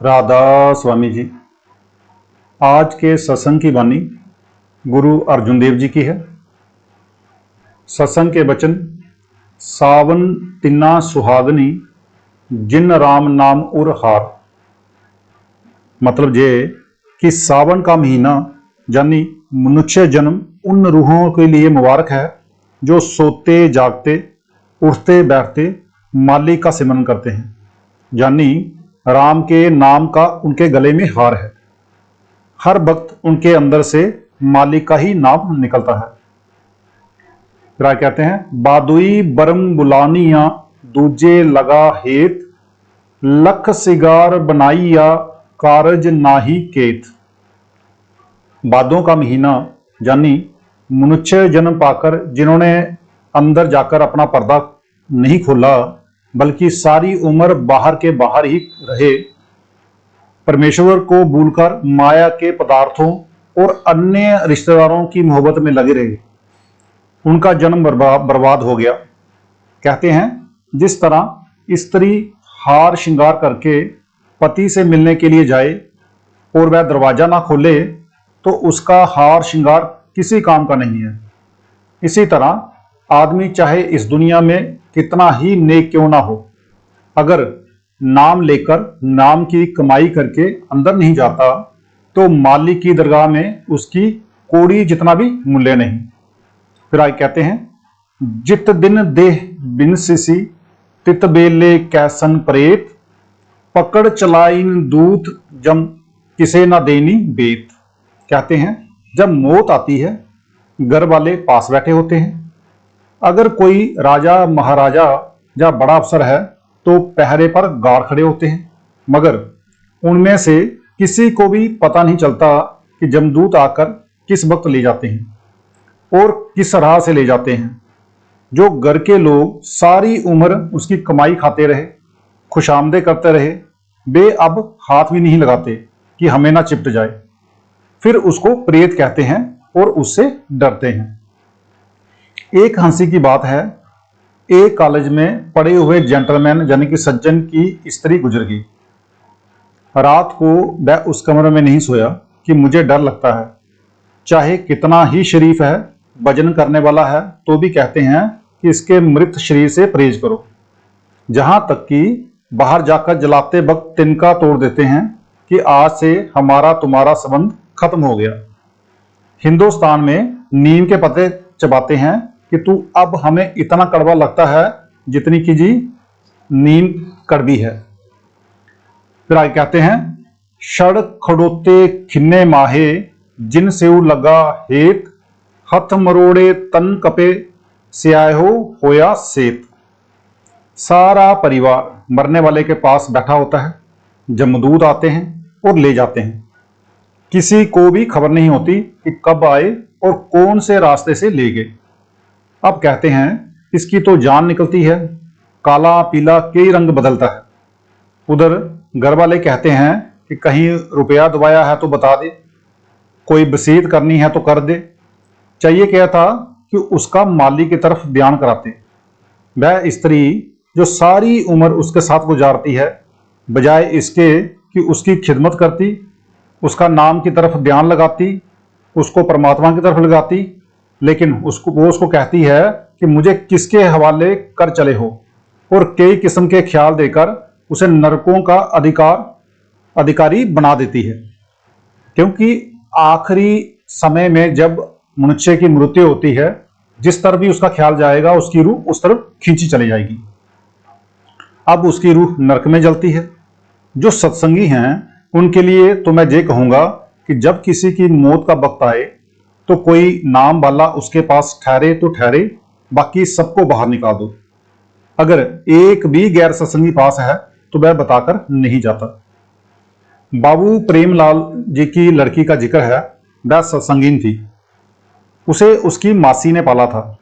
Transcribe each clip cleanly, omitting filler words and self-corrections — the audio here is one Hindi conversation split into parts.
राधा स्वामी जी। आज के सत्संग की वाणी गुरु अर्जुन देव जी की है। सत्संग के वचन, सावन तिन्ना सुहागनी जिन राम नाम उर हार। मतलब ये कि सावन का महीना यानी मनुष्य जन्म उन रूहों के लिए मुबारक है जो सोते जागते उठते बैठते मालिक का सिमरन करते हैं, यानी राम के नाम का उनके गले में हार है। हर वक्त उनके अंदर से मालिक का ही नाम निकलता है। फिर कहते हैं, बादुई बरम बुलानिया दूजे लगा हेत, लख सिगार बनाइया कारज नाही केत। बादों का महीना यानी मनुष्य जन्म पाकर जिन्होंने अंदर जाकर अपना पर्दा नहीं खोला बल्कि सारी उम्र बाहर के बाहर ही रहे, परमेश्वर को भूलकर माया के पदार्थों और अन्य रिश्तेदारों की मोहब्बत में लगे रहे, उनका जन्म बर्बाद हो गया। कहते हैं, जिस तरह स्त्री हार श्रृंगार करके पति से मिलने के लिए जाए और वह दरवाजा ना खोले तो उसका हार श्रृंगार किसी काम का नहीं है, इसी तरह आदमी चाहे इस दुनिया में कितना ही नेक क्यों ना हो, अगर नाम लेकर नाम की कमाई करके अंदर नहीं जाता तो मालिक की दरगाह में उसकी कोड़ी जितना भी मूल्य नहीं। फिर आगे कहते हैं, जित दिन देह बिन सिसी तित बेले कैसन प्रेत, पकड़ चलाइन दूत जम किसे ना देनी बेत। कहते हैं, जब मौत आती है घर वाले पास बैठे होते हैं। अगर कोई राजा महाराजा या बड़ा अफसर है तो पहरे पर गार्ड खड़े होते हैं, मगर उनमें से किसी को भी पता नहीं चलता कि जमदूत आकर किस वक्त ले जाते हैं और किस राह से ले जाते हैं। जो घर के लोग सारी उम्र उसकी कमाई खाते रहे, खुशामदे करते रहे, वे अब हाथ भी नहीं लगाते कि हमें ना चिपट जाए। फिर उसको प्रेत कहते हैं और उससे डरते हैं। एक हंसी की बात है, एक कॉलेज में पढ़े हुए जेंटलमैन यानी कि सज्जन की स्त्री गुजर गई। रात को वह उस कमरे में नहीं सोया कि मुझे डर लगता है। चाहे कितना ही शरीफ है, भजन करने वाला है, तो भी कहते हैं कि इसके मृत शरीर से परहेज करो। जहां तक कि बाहर जाकर जलाते वक्त तिनका तोड़ देते हैं कि आज से हमारा तुम्हारा संबंध खत्म हो गया। हिंदुस्तान में नीम के पत्ते चबाते हैं कि तू अब हमें इतना कड़वा लगता है जितनी कि जी नीम कड़वी है। फिर आगे कहते हैं, शड़ खड़ोते खिन्ने माहे जिन सेऊ लगा हेत, हथ मरोड़े तन कपे स्याहो होया सेत। सारा परिवार मरने वाले के पास बैठा होता है, जमदूत आते हैं और ले जाते हैं। किसी को भी खबर नहीं होती कि कब आए और कौन से रास्ते से ले गए। अब कहते हैं, इसकी तो जान निकलती है, काला पीला कई रंग बदलता है। उधर घर वाले कहते हैं कि कहीं रुपया दबाया है तो बता दे, कोई वसीयत करनी है तो कर दे। चाहिए क्या था कि उसका मालिक की तरफ ध्यान कराते। वह स्त्री जो सारी उम्र उसके साथ गुजारती है, बजाय इसके कि उसकी खिदमत करती, उसका नाम की तरफ ध्यान लगाती, उसको परमात्मा की तरफ लगाती, लेकिन वो उसको कहती है कि मुझे किसके हवाले कर चले हो, और कई किस्म के ख्याल देकर उसे नरकों का अधिकारी बना देती है। क्योंकि आखिरी समय में जब मनुष्य की मृत्यु होती है, जिस तरफ भी उसका ख्याल जाएगा उसकी रूह उस तरफ खींची चली जाएगी। अब उसकी रूह नरक में जलती है। जो सत्संगी हैं उनके लिए तो मैं ये कहूंगा कि जब किसी की मौत का वक्त आए तो कोई नाम वाला उसके पास ठहरे तो ठहरे, बाकी सबको बाहर निकाल दो। अगर एक भी गैर सत्संगी पास है तो वह बताकर नहीं जाता। बाबू प्रेमलाल जी की लड़की का जिक्र है। वह सत्संगीन थी, उसे उसकी मासी ने पाला था।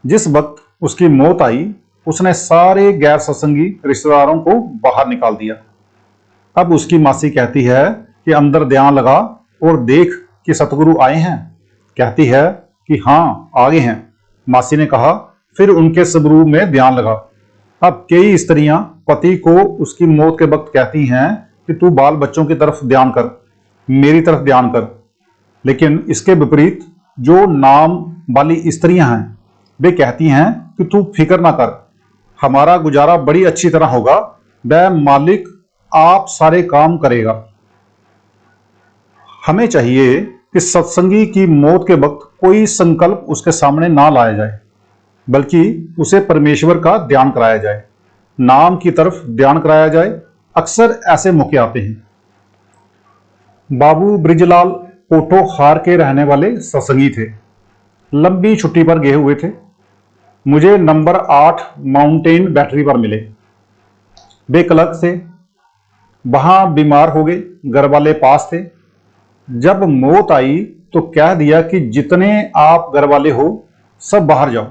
जिस वक्त उसकी मौत आई उसने सारे गैर सत्संगी रिश्तेदारों को बाहर निकाल दिया। अब उसकी मासी कहती है कि अंदर ध्यान लगा और देख कि सतगुरु आए हैं। कहती है कि हाँ आ गए हैं। मासी ने कहा, फिर उनके सबरूह में ध्यान लगा। अब कई स्त्रियां पति को उसकी मौत के वक्त कहती हैं कि तू बाल बच्चों की तरफ ध्यान कर, मेरी तरफ ध्यान कर। लेकिन इसके विपरीत जो नाम वाली स्त्रियां हैं वे कहती हैं कि तू फिक्र ना कर, हमारा गुजारा बड़ी अच्छी तरह होगा, वह मालिक आप सारे काम करेगा। हमें चाहिए कि सत्संगी की मौत के वक्त कोई संकल्प उसके सामने ना लाया जाए, बल्कि उसे परमेश्वर का ध्यान कराया जाए, नाम की तरफ ध्यान कराया जाए। अक्सर ऐसे मौके आते हैं। बाबू ब्रिजलाल पोठोहार के रहने वाले सत्संगी थे। लंबी छुट्टी पर गए हुए थे। मुझे नंबर 8 माउंटेन बैटरी पर मिले। वे क्लर्क थे, वहां बीमार हो गए, घर वाले पास थे। जब मौत आई तो कह दिया कि जितने आप घर वाले हो सब बाहर जाओ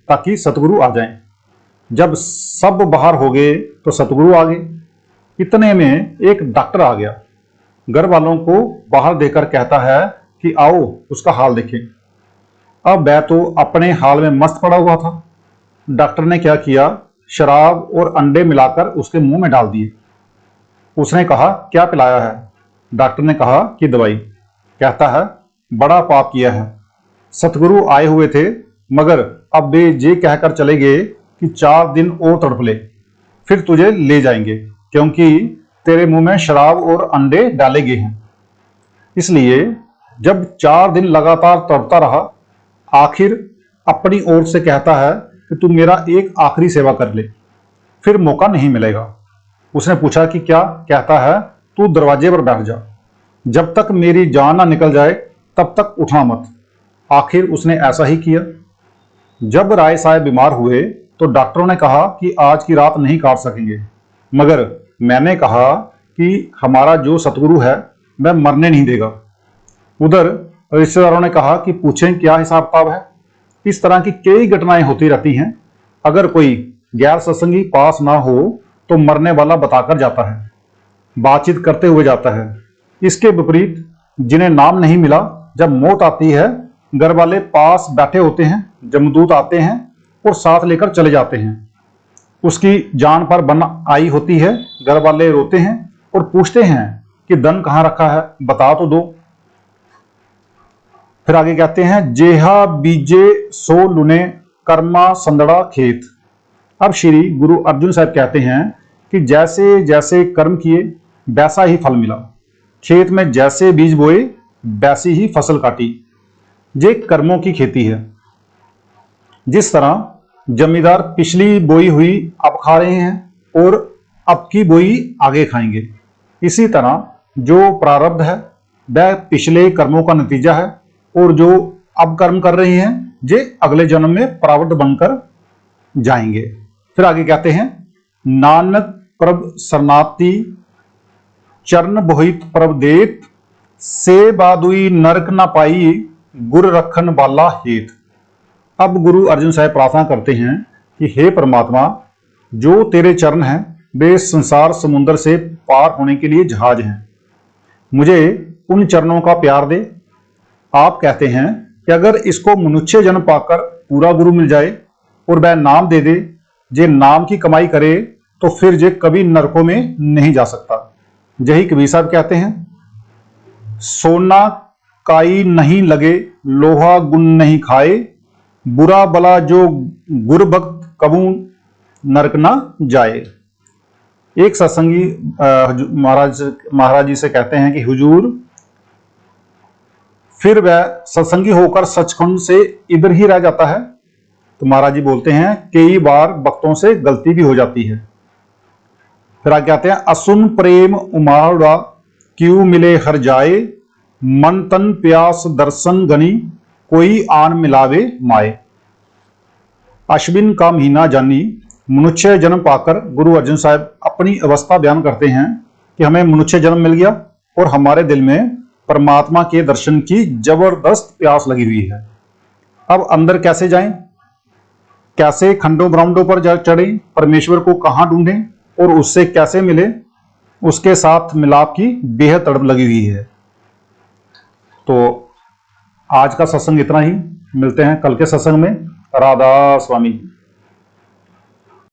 ताकि सतगुरु आ जाएं। जब सब बाहर हो गए तो सतगुरु आ गए। इतने में एक डॉक्टर आ गया, घर वालों को बाहर देकर कहता है कि आओ उसका हाल देखें। अब वह तो अपने हाल में मस्त पड़ा हुआ था। डॉक्टर ने क्या किया, शराब और अंडे मिलाकर उसके मुंह में डाल दिए। उसने कहा क्या पिलाया है? डॉक्टर ने कहा कि दवाई। कहता है बड़ा पाप किया है, सतगुरु आए हुए थे मगर अब वे ये कहकर चले गए कि 4 दिन और तड़प ले, फिर तुझे ले जाएंगे, क्योंकि तेरे मुंह में शराब और अंडे डाले गए हैं। इसलिए जब 4 दिन लगातार तड़पता रहा, आखिर अपनी ओर से कहता है कि तू मेरा एक आखिरी सेवा कर ले, फिर मौका नहीं मिलेगा। उसने पूछा कि क्या? कहता है तू दरवाजे पर बैठ जा, जब तक मेरी जान ना निकल जाए तब तक उठना मत। आखिर उसने ऐसा ही किया। जब राय साहब बीमार हुए तो डॉक्टरों ने कहा कि आज की रात नहीं काट सकेंगे, मगर मैंने कहा कि हमारा जो सतगुरु है वह मरने नहीं देगा। उधर रिश्तेदारों ने कहा कि पूछें क्या हिसाब किताब है। इस तरह की कई घटनाएं होती रहती हैं। अगर कोई गैर सत्संगी पास ना हो तो मरने वाला बताकर जाता है, बातचीत करते हुए जाता है। इसके विपरीत जिन्हें नाम नहीं मिला, जब मौत आती है घर वाले पास बैठे होते हैं, जमदूत आते हैं और साथ लेकर चले जाते हैं। उसकी जान पर बन आई होती है, घर वाले रोते हैं और पूछते हैं कि धन कहाँ रखा है, बता तो दो। फिर आगे कहते हैं जेहा बीजे सो लुने कर्मा संदड़ा खेत। अब श्री गुरु अर्जुन साहब कहते हैं कि जैसे जैसे कर्म किए वैसा ही फल मिला, खेत में जैसे बीज बोए वैसी ही फसल काटी। ये कर्मों की खेती है। जिस तरह जमींदार पिछली बोई हुई अब खा रहे हैं और अब की बोई आगे खाएंगे, इसी तरह जो प्रारब्ध है वह पिछले कर्मों का नतीजा है, और जो अब कर्म कर रहे हैं ये अगले जन्म में प्रारब्ध बनकर जाएंगे। फिर आगे कहते हैं नानक प्रभ शरणार्थी चरण बोहित प्रभ देत, से बादुई नरक न पाई गुर रखन वाला हेत। अब गुरु अर्जुन साहब प्रार्थना करते हैं कि हे परमात्मा, जो तेरे चरण हैं वे संसार समुद्र से पार होने के लिए जहाज हैं, मुझे उन चरणों का प्यार दे। आप कहते हैं कि अगर इसको मनुष्य जन्म पाकर पूरा गुरु मिल जाए और वह नाम दे दे, जे नाम की कमाई करे तो फिर जे कभी नरकों में नहीं जा सकता। यही कबीर साहब कहते हैं सोना काई नहीं लगे, लोहा गुण नहीं खाए, बुरा भला जो गुर भक्त कबू नरक ना जाए। एक सत्संगी महाराज जी से कहते हैं कि हुजूर, फिर वह सत्संगी होकर सचखंड से इधर ही रह जाता है। तो महाराज जी बोलते हैं कई बार भक्तों से गलती भी हो जाती है। फिर आगे कहते हैं असुन प्रेम उमाड़ा क्यों मिले हर जाए, मन तन प्यास दर्शन गनी कोई आन मिलावे माए। अश्विन का महीना जानी मनुष्य जन्म पाकर गुरु अर्जुन साहब अपनी अवस्था बयान करते हैं कि हमें मनुष्य जन्म मिल गया और हमारे दिल में परमात्मा के दर्शन की जबरदस्त प्यास लगी हुई है। अब अंदर कैसे जाएं, कैसे खंडों ब्रह्मांडों पर चढ़ें, परमेश्वर को कहां ढूंढें और उससे कैसे मिले, उसके साथ मिलाप की बेहद तड़प लगी हुई है। तो आज का सत्संग इतना ही। मिलते हैं कल के सत्संग में। राधा स्वामी।